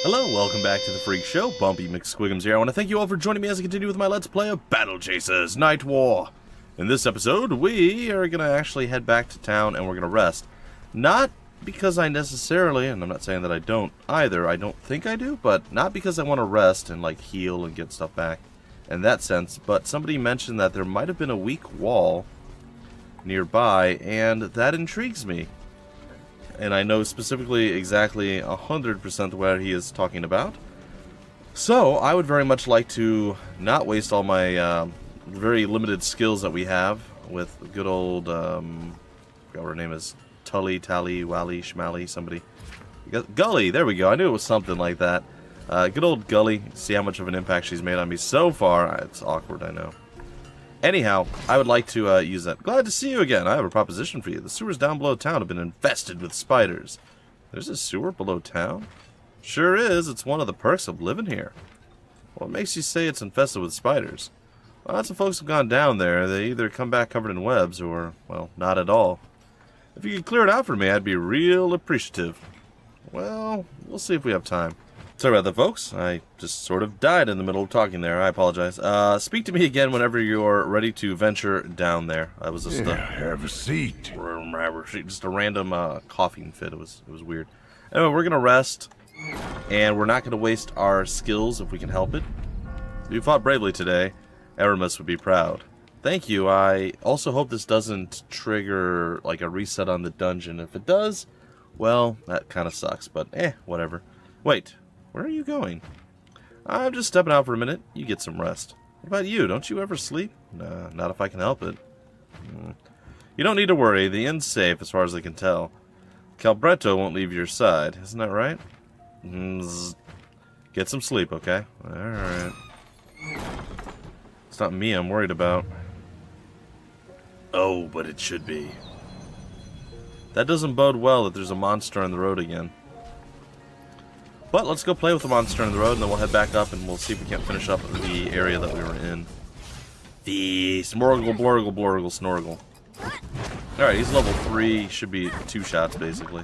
Hello, welcome back to the Freak Show. Bumpy McSquigums here. I want to thank you all for joining me as I continue with my Let's Play of Battle Chasers Nightwar. In this episode, we are going to actually head back to town and we're going to rest. Not because I necessarily, and I'm not saying that I don't either, I don't think I do, but not because I want to rest and like heal and get stuff back in that sense, but somebody mentioned that there might have been a weak wall nearby, and that intrigues me. And I know specifically exactly 100% what he is talking about. So, I would very much like to not waste all my very limited skills that we have with good old, I forgot what her name is, Tully, Tally, Wally, Schmally, somebody. Gully, there we go, I knew it was something like that. Good old Gully, see how much of an impact she's made on me so far. It's awkward, I know. Anyhow, I would like to use that. Glad to see you again. I have a proposition for you. The sewers down below town have been infested with spiders. There's a sewer below town? Sure is. It's one of the perks of living here. What makes you say it's infested with spiders? Well, lots of folks have gone down there. They either come back covered in webs or, well, not at all. If you could clear it out for me, I'd be real appreciative. Well, we'll see if we have time. Sorry about that, folks. I just sort of died in the middle of talking there. I apologize. Speak to me again whenever you're ready to venture down there. I was just have a seat. Just a random coughing fit. It was weird. Anyway, we're gonna rest, and we're not gonna waste our skills if we can help it. You fought bravely today. Aramis would be proud. Thank you. I also hope this doesn't trigger like a reset on the dungeon. If it does, well, that kind of sucks. But whatever. Wait. Where are you going? I'm just stepping out for a minute. You get some rest. What about you? Don't you ever sleep? Nah, not if I can help it. You don't need to worry. The inn's safe as far as I can tell. Calbretto won't leave your side. Isn't that right? Get some sleep, okay? Alright. It's not me I'm worried about. Oh, but it should be. That doesn't bode well that there's a monster on the road again. But let's go play with the monster on the road, and then we'll head back up, and we'll see if we can't finish up the area that we were in. The Smorgle, Blorgle, Blorgle, Snorgle. Alright, he's level 3. Should be 2 shots, basically.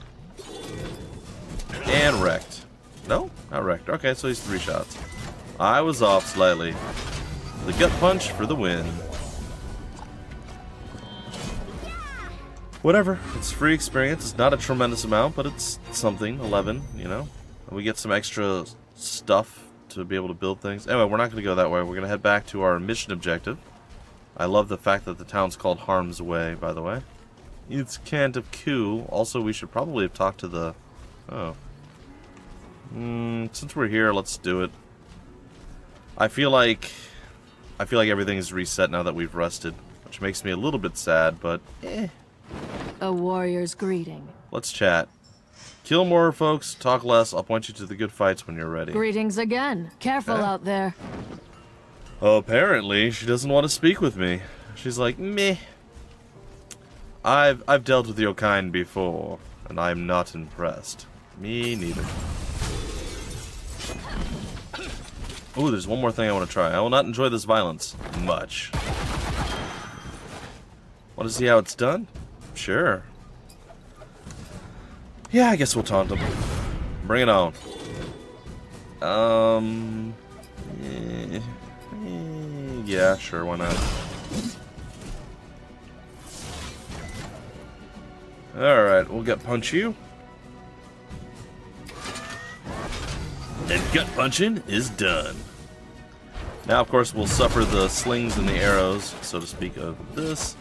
And wrecked. No? Not wrecked. Okay, so he's 3 shots. I was off slightly. The gut punch for the win. Whatever. It's free experience. It's not a tremendous amount, but it's something. 11, you know? We get some extra stuff to be able to build things. Anyway, we're not going to go that way. We're going to head back to our mission objective. I love the fact that the town's called Harm's Way, by the way. It's kind of cool. Also, we should probably have talked to the... Oh. Since we're here, let's do it. I feel like everything is reset now that we've rested, which makes me a little bit sad, but A warrior's greeting. Let's chat. Kill more, folks. Talk less. I'll point you to the good fights when you're ready. Greetings again. Careful out there. Apparently, she doesn't want to speak with me. She's like, meh. I've dealt with your kind before, and I'm not impressed. Me neither. Ooh, there's one more thing I want to try. I will not enjoy this violence much. Want to see how it's done? Sure. Yeah, I guess we'll taunt him. Bring it on. Yeah, sure, why not? Alright, we'll gut punch you. And gut punching is done. Now, of course, we'll suffer the slings and the arrows, so to speak, of this.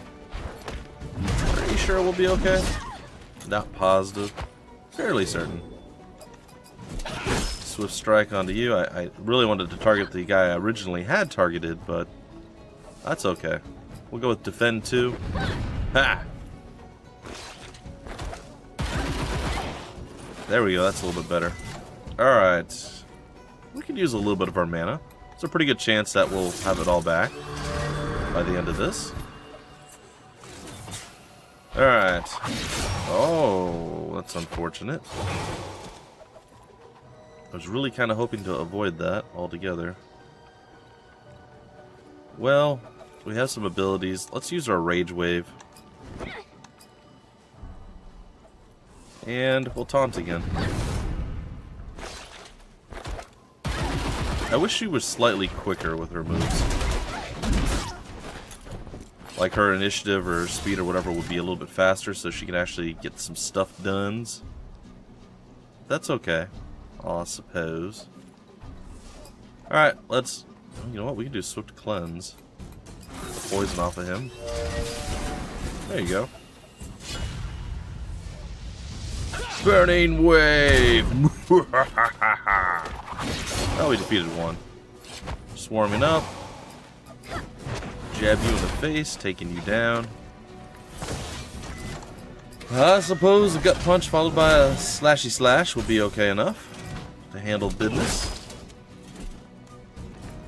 Are you sure we'll be okay? Not positive. Fairly certain. Swift strike onto you. I really wanted to target the guy I originally had targeted, but that's okay. We'll go with defend 2. Ha! There we go. That's a little bit better. Alright. We could use a little bit of our mana. It's a pretty good chance that we'll have it all back by the end of this. Alright. Oh, that's unfortunate. I was really kind of hoping to avoid that altogether. Well, we have some abilities. Let's use our Rage Wave. And we'll taunt again. I wish she was slightly quicker with her moves. Like her initiative or her speed or whatever would be a little bit faster so she can actually get some stuff done. That's okay, I suppose. Alright, let's... You know what? We can do Swift Cleanse. Poison off of him. There you go. Burning Wave! Oh, we defeated one. Swarming up. Jab you in the face, taking you down. I suppose a gut punch followed by a slashy slash will be okay enough to handle business.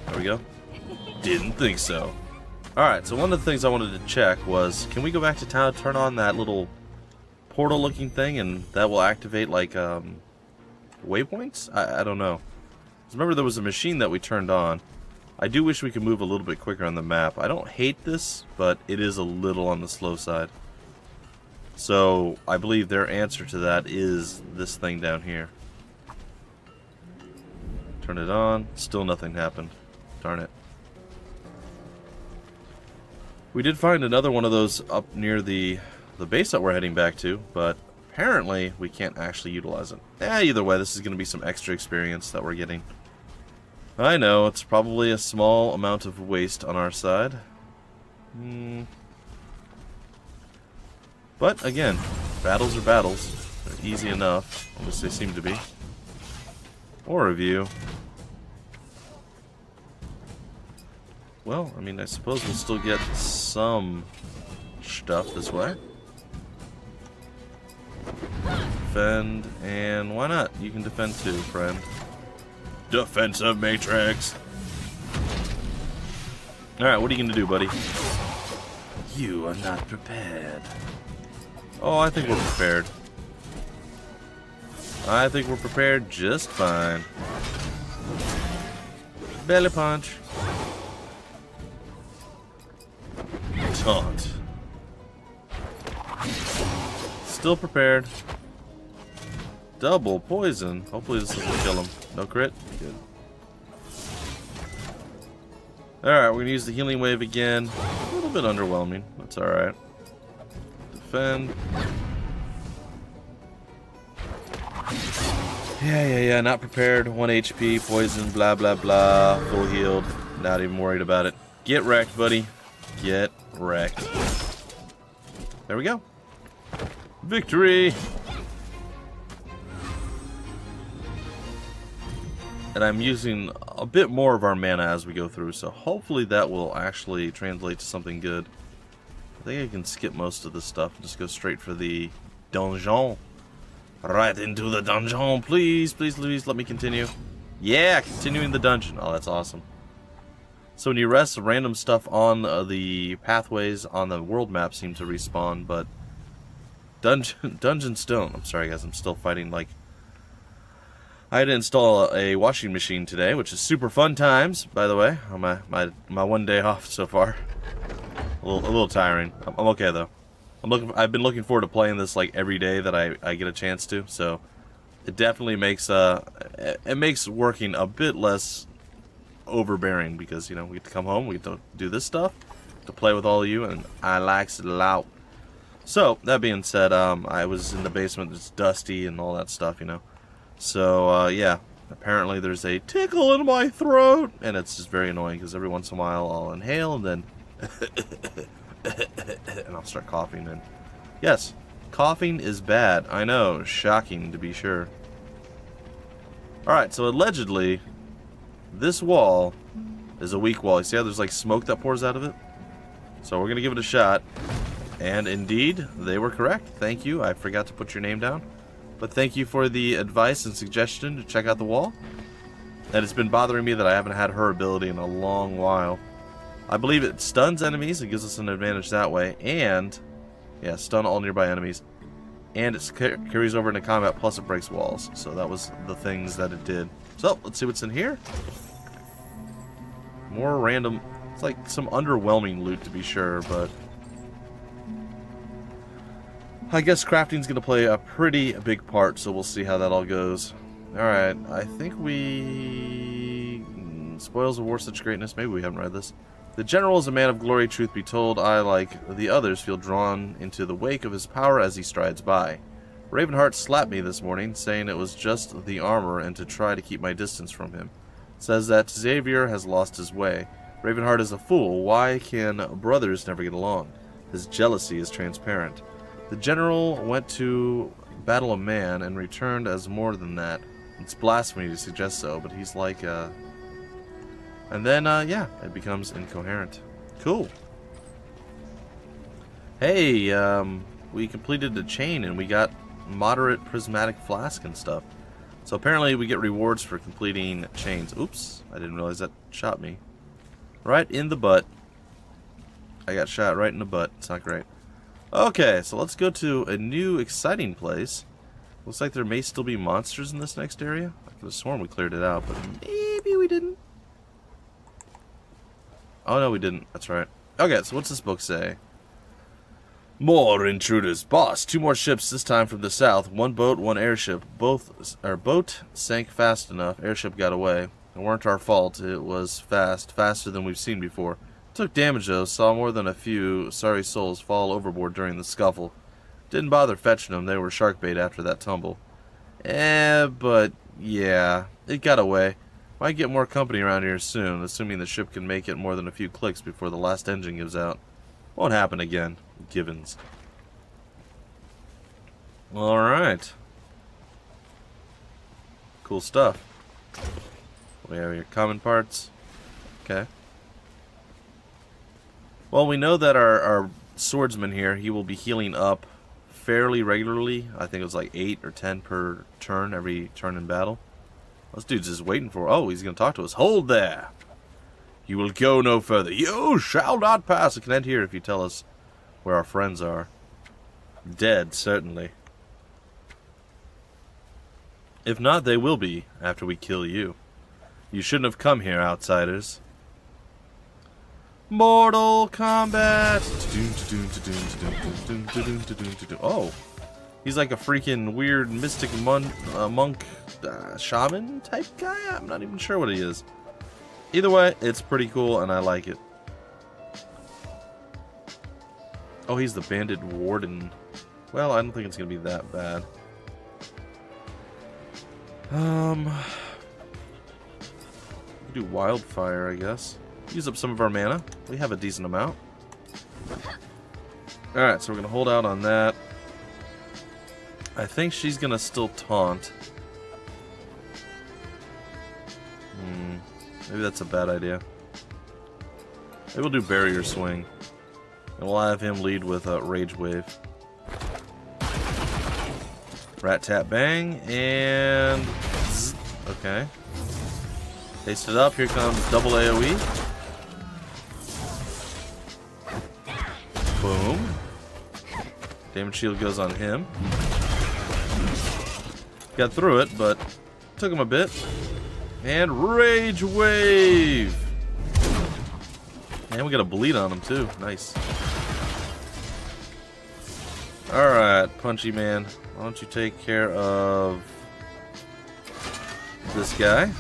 There we go. Didn't think so. Alright, so one of the things I wanted to check was, can we go back to town, turn on that little portal looking thing, and that will activate like waypoints? I don't know. Remember there was a machine that we turned on. I do wish we could move a little bit quicker on the map. I don't hate this, but it is a little on the slow side. So I believe their answer to that is this thing down here. Turn it on, still nothing happened. Darn it. We did find another one of those up near the base that we're heading back to, but apparently we can't actually utilize it. Either way, this is going to be some extra experience that we're getting. I know, it's probably a small amount of waste on our side. But again, battles are battles. They're easy enough, at least they seem to be. Or review. Well, I mean, I suppose we'll still get some stuff this way. Defend, and why not? You can defend too, friend. Defensive Matrix! Alright, what are you gonna do, buddy? You are not prepared. Oh, I think we're prepared. I think we're prepared just fine. Belly punch. Taunt. Still prepared. Double poison. Hopefully this doesn't kill him. No crit? Good. Alright, we're gonna use the healing wave again. A little bit underwhelming. That's alright. Defend. Yeah, not prepared. 1 HP, poison, blah, blah, blah. Full healed. Not even worried about it. Get wrecked, buddy. Get wrecked. There we go. Victory! And I'm using a bit more of our mana as we go through, so hopefully that will actually translate to something good. I think I can skip most of this stuff and just go straight for the donjon. Right into the dungeon, please, please, please, let me continue. Yeah, continuing the dungeon. Oh, that's awesome. So when you rest, random stuff on the pathways on the world map seem to respawn, but dungeons don't. I'm sorry, guys, I'm still fighting like... I had to install a washing machine today, which is super fun times, by the way, on my 1 day off so far. A little tiring. I'm okay though. I've been looking forward to playing this like every day that I get a chance to, so it definitely makes it makes working a bit less overbearing because, you know, we get to come home, we get to do this stuff, to play with all of you, and I likes it a lot. So that being said, I was in the basement, it's dusty and all that stuff, you know. So yeah, apparently there's a tickle in my throat, and it's just very annoying because every once in a while I'll inhale and then and I'll start coughing. And yes, coughing is bad. I know, shocking to be sure. Alright, so allegedly this wall is a weak wall. You see how there's like smoke that pours out of it? So we're gonna give it a shot, and indeed they were correct. Thank you. I forgot to put your name down, but thank you for the advice and suggestion to check out the wall. And it's been bothering me that I haven't had her ability in a long while. I believe it stuns enemies, it gives us an advantage that way, and yeah, stun all nearby enemies, and it carries over into combat, plus it breaks walls. So that was the things that it did. So let's see what's in here. More random, it's like some underwhelming loot to be sure, but I guess crafting's gonna play a pretty big part, so we'll see how that all goes. Alright, I think we... Spoils of war such greatness. Maybe we haven't read this. The general is a man of glory, truth be told. I, like the others, feel drawn into the wake of his power as he strides by. Ravenheart slapped me this morning, saying it was just the armor and to try to keep my distance from him. Says that Xavier has lost his way. Ravenheart is a fool. Why can brothers never get along? His jealousy is transparent. The general went to battle a man and returned as more than that. It's blasphemy to suggest so, but he's like, And then, yeah, it becomes incoherent. Cool. Hey, we completed the chain and we got moderate prismatic flask and stuff. So apparently we get rewards for completing chains. Oops, I didn't realize that shot me. Right in the butt. I got shot right in the butt. It's not great. Okay, so let's go to a new exciting place. Looks like there may still be monsters in this next area. I could have sworn we cleared it out, but maybe we didn't. Oh, no, we didn't. That's right. Okay, so what's this book say? More intruders. Boss, 2 more ships, this time from the south. 1 boat, 1 airship. Boat sank fast enough. Airship got away. It weren't our fault. It was faster than we've seen before. Took damage, though. Saw more than a few sorry souls fall overboard during the scuffle. Didn't bother fetching them. They were shark bait after that tumble. But, yeah. It got away. Might get more company around here soon, assuming the ship can make it more than a few clicks before the last engine gives out. Won't happen again. Givens. Alright. Cool stuff. We have your common parts. Okay. Well, we know that our swordsman here, he will be healing up fairly regularly. I think it was like 8 or 10 per turn, every turn in battle. This dude's just waiting for... Oh, he's going to talk to us. Hold there! You will go no further. You shall not pass. It can end here if you tell us where our friends are. Dead, certainly. If not, they will be after we kill you. You shouldn't have come here, outsiders. Mortal Kombat! Oh. He's like a freaking weird mystic monk shaman type guy? I'm not even sure what he is. Either way, it's pretty cool and I like it. Oh, he's the bandit warden. Well, I don't think it's gonna be that bad. Do wildfire, I guess. Use up some of our mana. We have a decent amount. Alright, so we're gonna hold out on that. I think she's gonna still taunt. Maybe that's a bad idea. Maybe we'll do barrier swing. And we'll have him lead with a rage wave. Rat tap bang and zzz. Okay. Taste it up, here comes double AoE. Boom. Damage shield goes on him. Got through it, but took him a bit. And rage wave. And we got a bleed on him too. Nice. Alright, Punchy Man. Why don't you take care of this guy?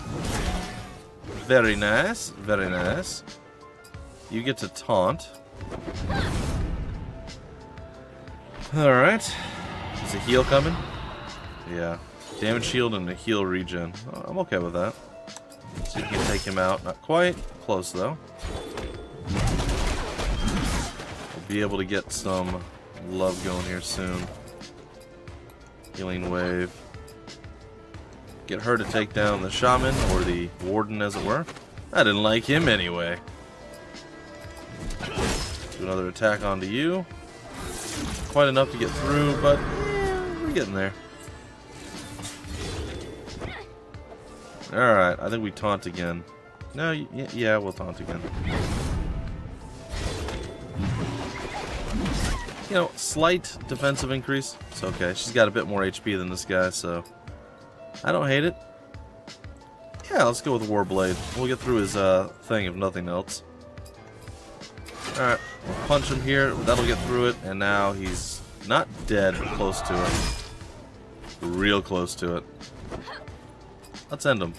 Very nice. Very nice. You get to taunt. Alright. Is a heal coming? Yeah. Damage shield and a heal regen. Oh, I'm okay with that. So you can take him out. Not quite. Close though. We'll be able to get some love going here soon. Healing wave. Get her to take down the shaman, or the warden as it were. I didn't like him anyway. Do another attack onto you. Quite enough to get through, but yeah, we're getting there. Alright, I think we taunt again. No, yeah, we'll taunt again. You know, slight defensive increase. It's okay. She's got a bit more HP than this guy, so I don't hate it. Yeah, let's go with Warblade. We'll get through his thing if nothing else. Alright, we'll punch him here. That'll get through it, and now he's not dead, but close to it. Real close to it. Let's end him.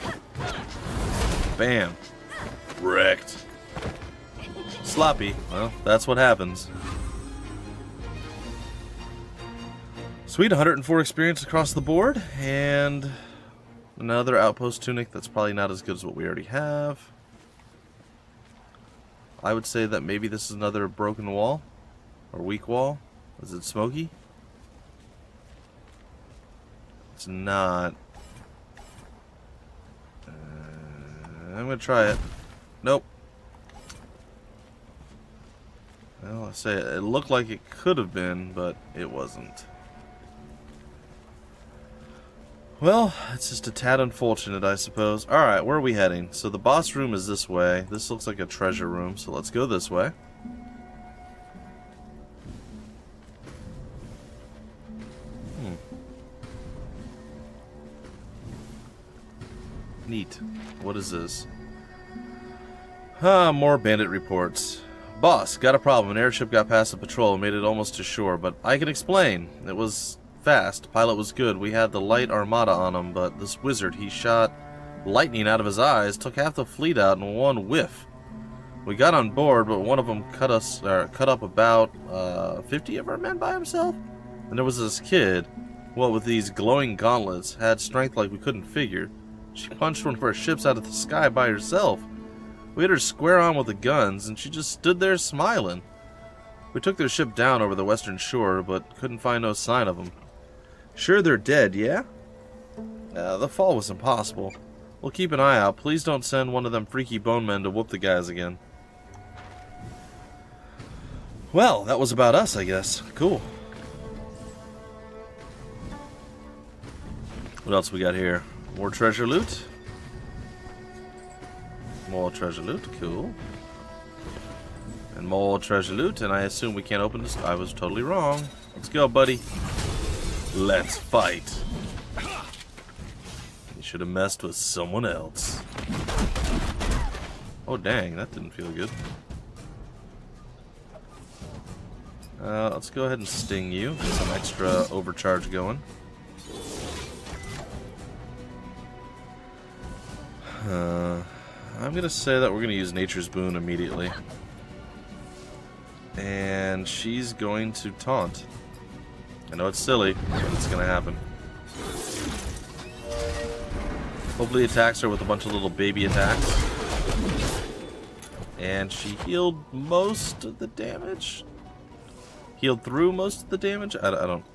Bam. Wrecked. Sloppy. Well, that's what happens. Sweet, 104 experience across the board, and another outpost tunic that's probably not as good as what we already have. I would say that maybe this is another broken wall, or weak wall. Is it smoky? It's not. I'm gonna try it. Nope. Well, I say it looked like it could have been, but it wasn't. Well, it's just a tad unfortunate, I suppose. Alright, where are we heading? So the boss room is this way. This looks like a treasure room, so let's go this way. Neat. What is this? More bandit reports. Boss, got a problem. An airship got past the patrol and made it almost to shore, but I can explain. It was fast. Pilot was good. We had the light armada on him, but this wizard, he shot lightning out of his eyes, took half the fleet out in one whiff. We got on board, but one of them cut up about 50 of our men by himself. And there was this kid, well, with these glowing gauntlets, had strength like we couldn't figure. She punched one of our ships out of the sky by herself. We hit her square on with the guns, and she just stood there smiling. We took their ship down over the western shore, but couldn't find no sign of them. Sure they're dead, yeah? The fall was impossible. We'll keep an eye out. Please don't send one of them freaky bone men to whoop the guys again. Well, that was about us, I guess. Cool. What else we got here? More treasure loot. More treasure loot. Cool. And more treasure loot. And I assume we can't open this. I was totally wrong. Let's go, buddy. Let's fight. You should have messed with someone else. Oh, dang. That didn't feel good. Let's go ahead and sting you. Get some extra overcharge going. I'm going to say that we're going to use Nature's Boon immediately. And she's going to taunt. I know it's silly, but it's going to happen. Hopefully attacks her with a bunch of little baby attacks. And she healed most of the damage? Healed through most of the damage? I don't...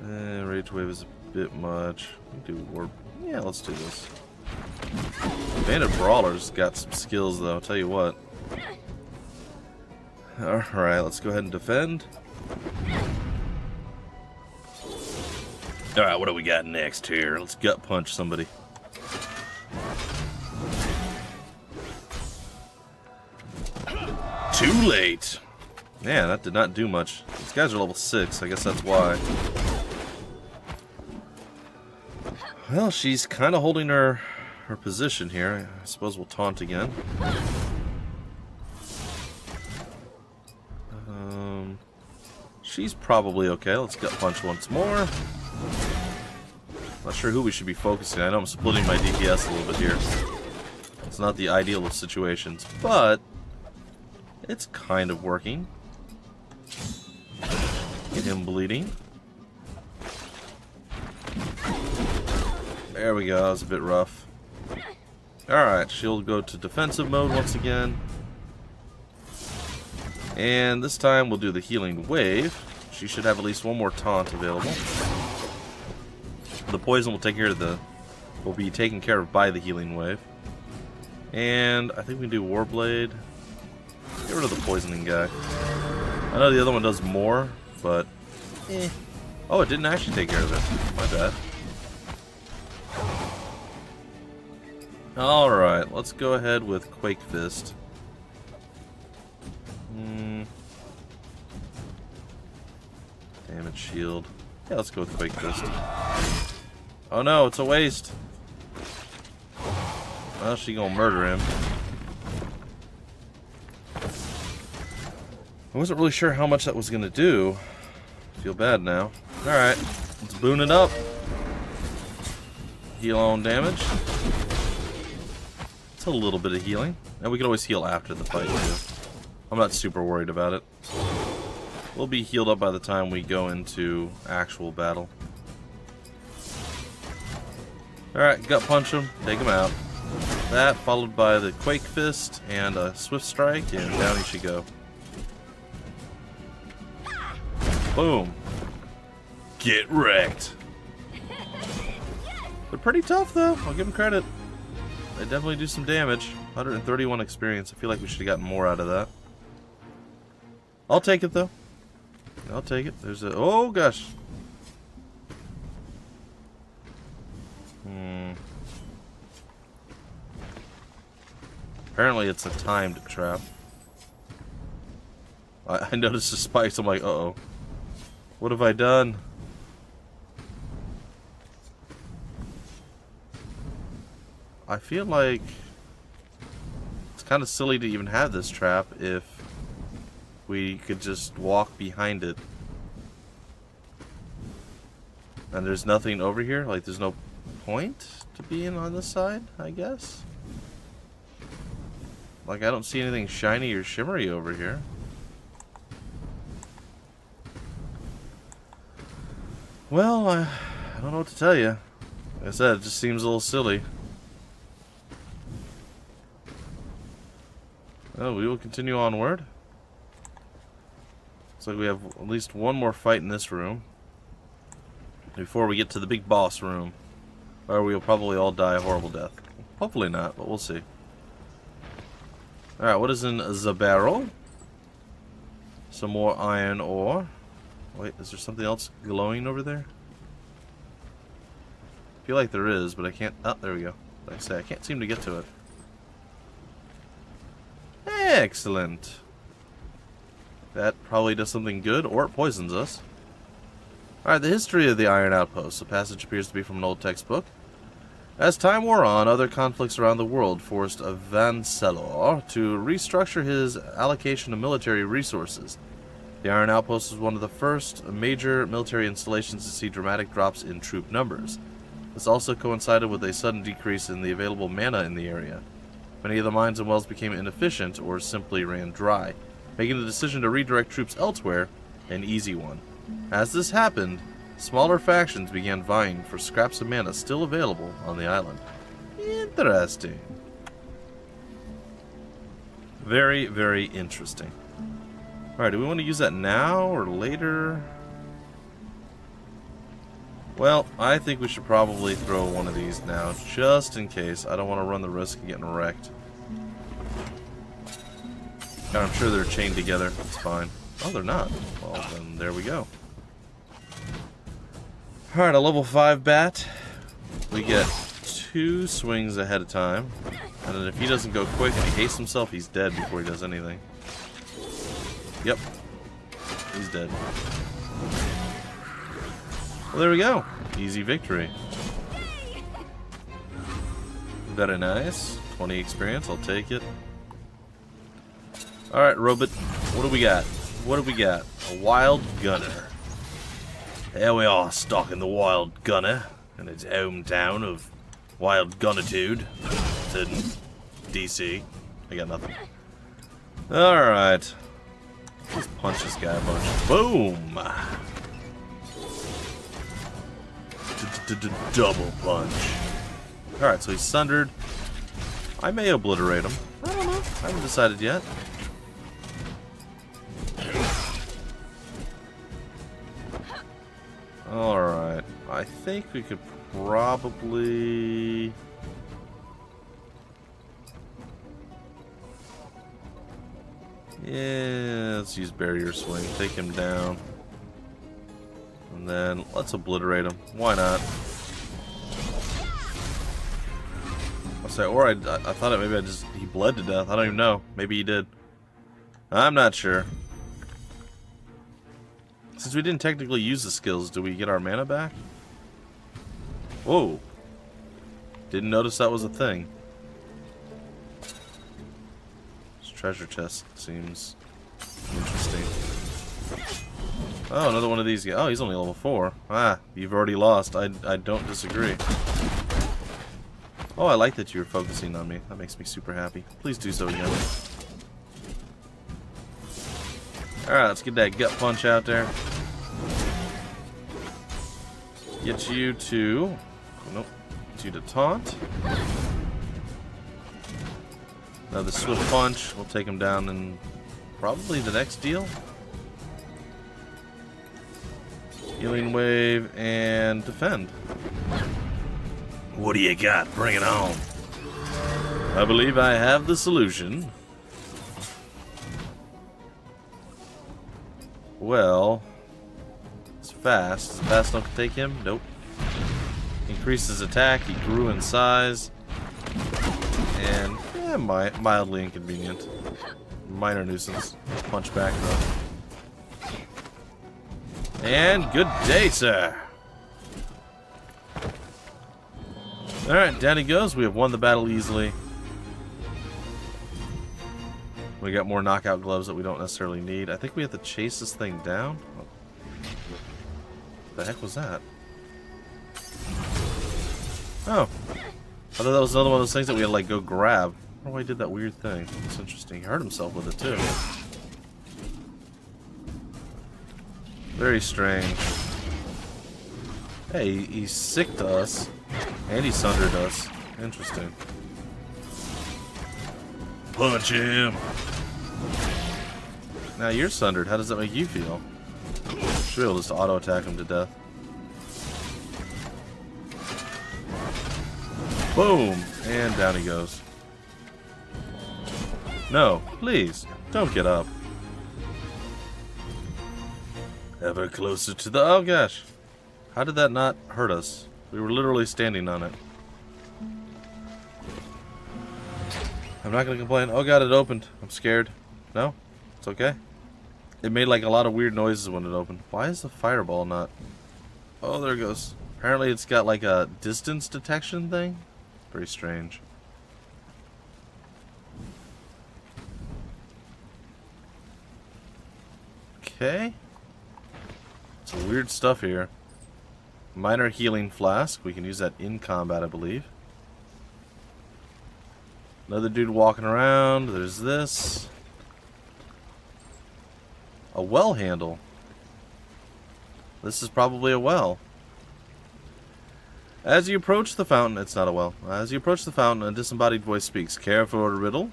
Rage Wave is a bit much. We do warp. Yeah, let's do this. Bandit Brawler's got some skills, though, I'll tell you what. Alright, let's go ahead and defend. Alright, what do we got next here? Let's gut punch somebody. Too late! Man, that did not do much. These guys are level 6, I guess that's why. Well, she's kind of holding her position here. I suppose we'll taunt again. She's probably okay. Let's gut punch once more. Not sure who we should be focusing. I know I'm splitting my DPS a little bit here. It's not the ideal of situations, but it's kind of working. Get him bleeding. There we go. That was a bit rough. Alright, she'll go to defensive mode once again. And this time we'll do the healing wave. She should have at least one more taunt available. The poison will be taken care of by the healing wave. And I think we can do Warblade. Get rid of the poisoning guy. I know the other one does more, but oh, it didn't actually take care of it. My bad. Alright, let's go ahead with Quake Fist. Damage shield. Yeah, let's go with Quake Fist. Oh no, it's a waste. Well, she gonna murder him. I wasn't really sure how much that was gonna do. I feel bad now. Alright, let's boon it up. Heal on damage. It's a little bit of healing. And we can always heal after the fight, too. I'm not super worried about it. We'll be healed up by the time we go into actual battle. Alright, gut punch him. Take him out. That followed by the Quake Fist and a Swift Strike, and down he should go. Boom. Get wrecked. They're pretty tough, though. I'll give them credit. They definitely do some damage. 131 experience. I feel like we should have gotten more out of that. I'll take it, though. I'll take it. There's a... Oh, gosh. Apparently it's a timed trap. I noticed the spikes. I'm like, uh-oh. What have I done? I feel like it's kind of silly to even have this trap if we could just walk behind it. And there's nothing over here? Like, there's no point to being on this side, I guess? Like, I don't see anything shiny or shimmery over here. Well, I don't know what to tell you. Like I said, it just seems a little silly. Oh, we will continue onward. Looks like we have at least one more fight in this room before we get to the big boss room, where we'll probably all die a horrible death. Hopefully not, but we'll see. Alright, what is in the barrel? Some more iron ore. Wait, is there something else glowing over there? I feel like there is, but I can't... Oh, there we go. Like I say, I can't seem to get to it. Excellent. That probably does something good, or it poisons us. Alright, the history of the Iron Outpost. The passage appears to be from an old textbook. As time wore on, other conflicts around the world forced Vancelor to restructure his allocation of military resources. The Iron Outpost was one of the first major military installations to see dramatic drops in troop numbers. This also coincided with a sudden decrease in the available mana in the area. Many of the mines and wells became inefficient or simply ran dry, making the decision to redirect troops elsewhere an easy one. As this happened, smaller factions began vying for scraps of mana still available on the island. Interesting. Very, very interesting. Alright, do we want to use that now or later? Well, I think we should probably throw one of these now, just in case. I don't want to run the risk of getting wrecked. And I'm sure they're chained together. It's fine. Oh, they're not. Well, then there we go. Alright, a level 5 bat. We get 2 swings ahead of time. And then if he doesn't go quick and he hastes himself, he's dead before he does anything. Yep. He's dead. Well, there we go. Easy victory. Very nice. 20 experience, I'll take it. Alright, Robot. What do we got? What do we got? A wild gunner. There we are, stalking the wild gunner in its hometown of Wild Gunnitude. It's in DC. I got nothing. Alright. Just punch this guy a bunch. Boom! Double punch. Alright, so he's sundered. I may obliterate him. I don't know. I haven't decided yet. Alright. I think we could probably... Yeah, let's use Barrier Swing. Take him down. And then let's obliterate him. Why not? I'll say, or I thought it maybe he bled to death. I don't even know. Maybe he did. I'm not sure. Since we didn't technically use the skills, do we get our mana back? Whoa. Didn't notice that was a thing. This treasure chest seems interesting. Oh, another one of these. Oh, he's only level 4. Ah, you've already lost. I don't disagree. Oh, I like that you're focusing on me. That makes me super happy. Please do so again. Alright, let's get that gut punch out there. Get you to... Nope. Get you to taunt. Another swift punch. We'll take him down in probably the next deal. Healing wave and defend. What do you got? Bring it on. I believe I have the solution. Well, it's fast. Is fast enough to take him? Nope. Increases attack. He grew in size. And, yeah, mildly inconvenient. Minor nuisance. Punch back, though. And good day, sir. Alright, down he goes. We have won the battle easily. We got more knockout gloves that we don't necessarily need. I think we have to chase this thing down. What the heck was that? Oh. I thought that was another one of those things that we had to, like, go grab. I don't know why he did that weird thing. It's interesting. He hurt himself with it, too. Very strange. Hey, he sicked us. And he sundered us. Interesting. Punch him! Now you're sundered. How does that make you feel? Should be able to just auto-attack him to death. Boom! And down he goes. No, please, don't get up. Ever closer to the... Oh gosh. How did that not hurt us? We were literally standing on it. I'm not gonna complain. Oh god, it opened. I'm scared. No? It's okay. It made like a lot of weird noises when it opened. Why is the fireball not... Oh, there it goes. Apparently it's got like a distance detection thing. Very strange. Okay. Some weird stuff here. Minor healing flask. We can use that in combat, I believe. Another dude walking around. There's this. A well handle. This is probably a well. As you approach the fountain, it's not a well. As you approach the fountain, a disembodied voice speaks. Care for a riddle?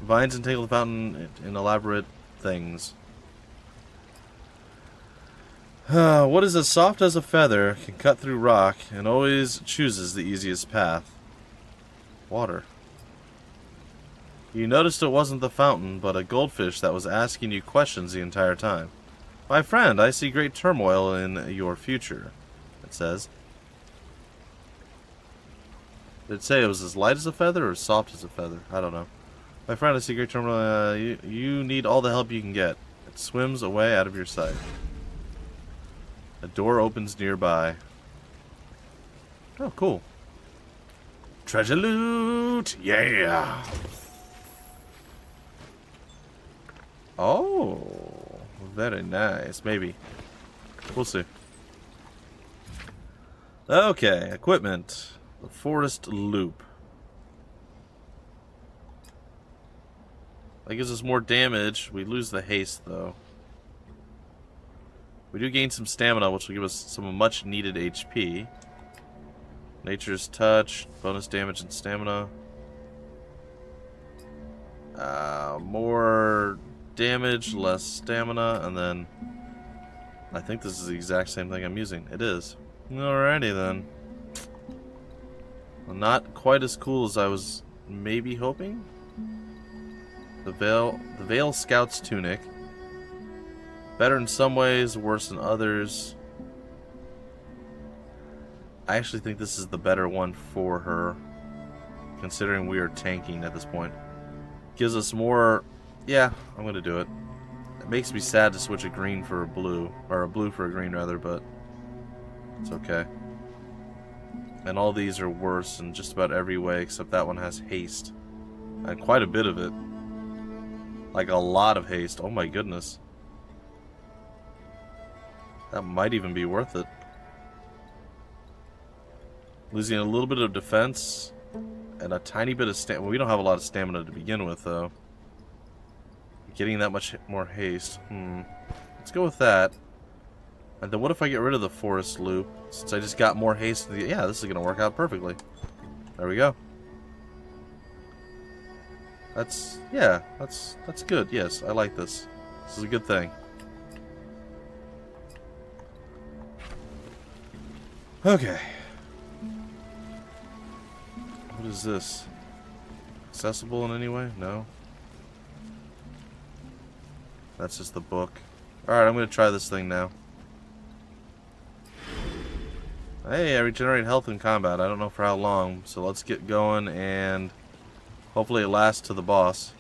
Vines entangle the fountain in elaborate things. What is as soft as a feather, can cut through rock, and always chooses the easiest path? Water. You noticed it wasn't the fountain, but a goldfish that was asking you questions the entire time. My friend, I see great turmoil in your future, it says. Did it say it was as light as a feather or soft as a feather? I don't know. My friend, I see great turmoil. You need all the help you can get. It swims away out of your sight. A door opens nearby. Oh, cool. Treasure loot! Yeah! Oh, very nice. Maybe. We'll see. Okay, equipment. The forest loop. That gives us more damage. We lose the haste, though. We do gain some stamina, which will give us some much needed HP. Nature's Touch, bonus damage and stamina. More damage, less stamina, and then I think this is the exact same thing I'm using. It is. Alrighty then. Well, not quite as cool as I was maybe hoping. The Veil Scout's Tunic. Better in some ways, worse in others. I actually think this is the better one for her, considering we are tanking at this point. Gives us more... Yeah, I'm going to do it. It makes me sad to switch a green for a blue, or a blue for a green rather, but it's okay. And all these are worse in just about every way, except that one has haste. And quite a bit of it. Like a lot of haste. Oh my goodness. That might even be worth it. Losing a little bit of defense and a tiny bit of stamina. Well, we don't have a lot of stamina to begin with, though. Getting that much more haste. Let's go with that. And then what if I get rid of the forest loop? Since I just got more haste. Yeah, this is going to work out perfectly. There we go. That's good. Yes, I like this. This is a good thing. Okay. What is this? Accessible in any way? No. That's just the book. Alright, I'm going to try this thing now. Hey, I regenerate health in combat. I don't know for how long, so let's get going and hopefully it lasts to the boss.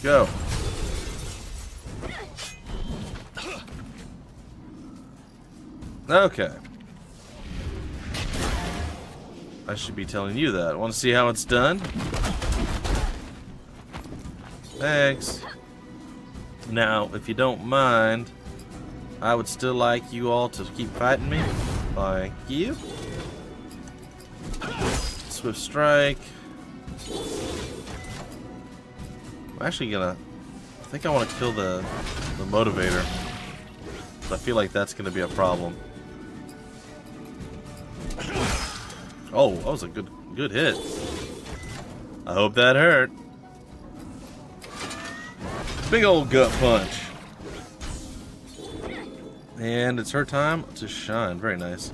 Go. Okay. I should be telling you that. Want to see how it's done? Thanks. Now, if you don't mind, I would still like you all to keep fighting me. Thank you. Swift strike. I'm actually gonna... I think I want to kill the motivator. I feel like that's gonna be a problem. Oh, that was a good hit. I hope that hurt. Big old gut punch. And it's her time to shine. Very nice.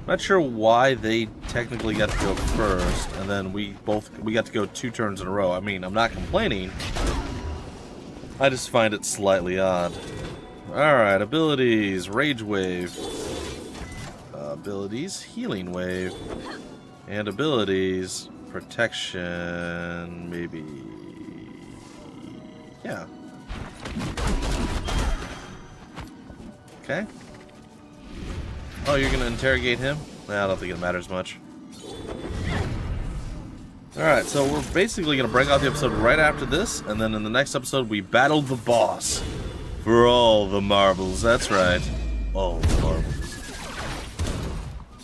Not sure why they technically got to go first, and then we got to go 2 turns in a row. I mean, I'm not complaining. I just find it slightly odd. Alright, abilities. Rage Wave. Abilities. Healing Wave. And abilities. Protection. Maybe. Yeah. Okay. Oh, you're gonna interrogate him? Nah, I don't think it matters much. Alright, so we're basically gonna break out the episode right after this, and then in the next episode we battle the boss. For all the marbles, that's right. All the marbles.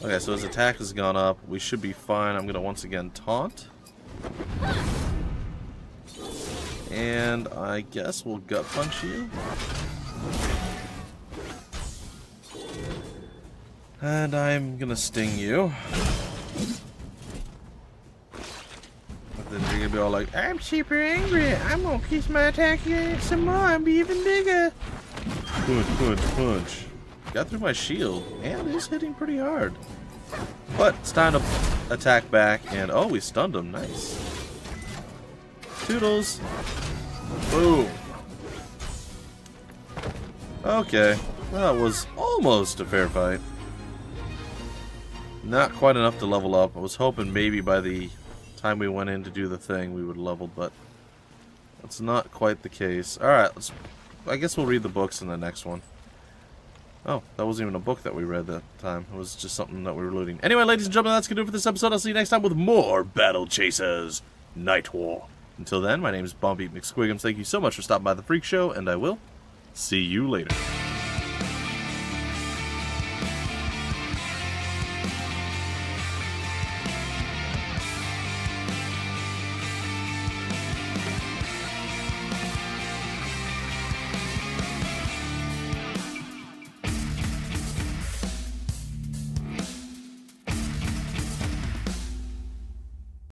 Okay, so his attack has gone up. We should be fine. I'm gonna once again taunt. And I guess we'll gut punch you. And I'm gonna sting you. But then you're gonna be all like, I'm super angry. I'm gonna piece my attack some more and be even bigger. Punch, punch, punch. Got through my shield. And it's hitting pretty hard. But it's time to attack back. And oh, we stunned him. Nice. Toodles. Boom. Okay. That was almost a fair fight. Not quite enough to level up. I was hoping maybe by the time we went in to do the thing we would level, but that's not quite the case. Alright, I guess we'll read the books in the next one. Oh, that wasn't even a book that we read that time. It was just something that we were looting. Anyway, ladies and gentlemen, that's going to do it for this episode. I'll see you next time with more Battle Chasers Nightwar. Until then, my name is Bumpy McSquigums. Thank you so much for stopping by the Freak Show, and I will see you later.